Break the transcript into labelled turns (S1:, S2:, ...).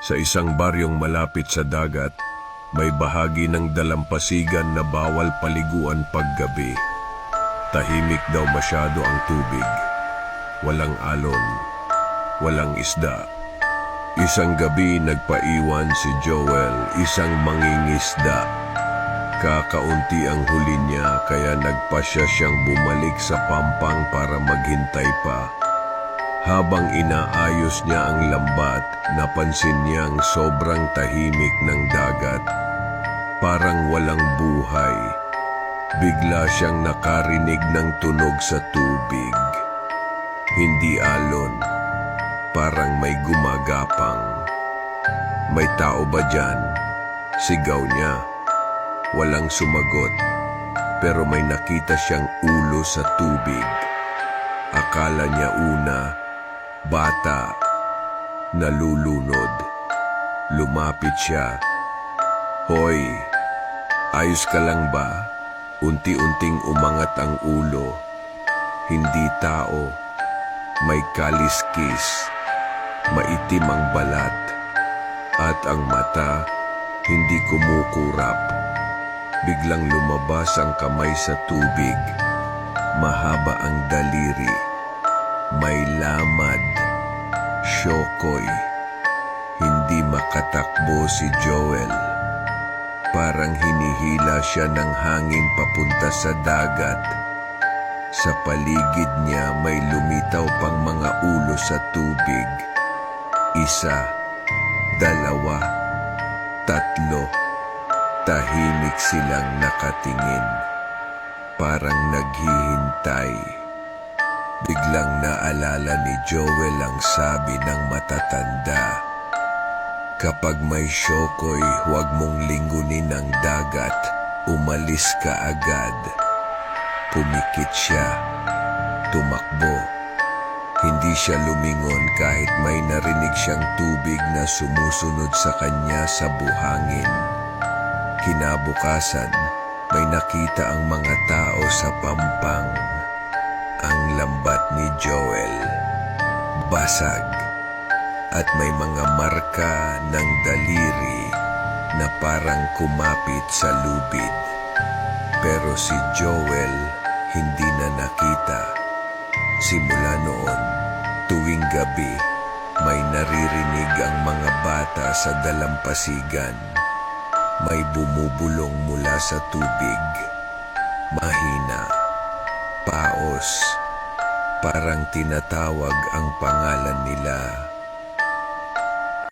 S1: Sa isang baryong malapit sa dagat, may bahagi ng dalampasigan na bawal paliguan paggabi. Tahimik daw masyado ang tubig. Walang alon, walang isda. Isang gabi nagpaiwan si Joel, isang mangingisda. Kakaunti ang huli niya kaya nagpasya siyang bumalik sa pampang para maghintay pa. Habang inaayos niya ang lambat, napansin niyang sobrang tahimik ng dagat. Parang walang buhay. Bigla siyang nakarinig ng tunog sa tubig. Hindi alon, parang may gumagapang. "May tao ba dyan?" Sigaw niya. Walang sumagot, pero may nakita siyang ulo sa tubig. Akala niya una, bata, nalulunod. Lumapit siya. "Hoy, ayos ka lang ba?" Unti-unting umangat ang ulo. Hindi tao, may kaliskis, maitim ang balat, at ang mata hindi kumukurap. Biglang lumabas ang kamay sa tubig. Mahaba ang daliri. May lamad. Syokoy. Hindi makatakbo si Joel. Parang hinihila siya ng hangin papunta sa dagat. Sa paligid niya may lumitaw pang mga ulo sa tubig. Isa, dalawa, tatlo. Tahimik silang nakatingin. Parang naghihintay. Biglang naalala ni Joel ang sabi ng matatanda. Kapag may syokoy, huwag mong linggunin ang dagat. Umalis ka agad. Pumikit siya. Tumakbo. Hindi siya lumingon kahit may narinig siyang tubig na sumusunod sa kanya sa buhangin. Kinabukasan, may nakita ang mga tao sa pampang. Ang lambat ni Joel, basag, at may mga marka ng daliri na parang kumapit sa lubid. Pero si Joel hindi na nakita. Simula noon, tuwing gabi, may naririnig ang mga bata sa dalampasigan. May bumubulong mula sa tubig. Mahina, paos, parang tinatawag ang pangalan nila.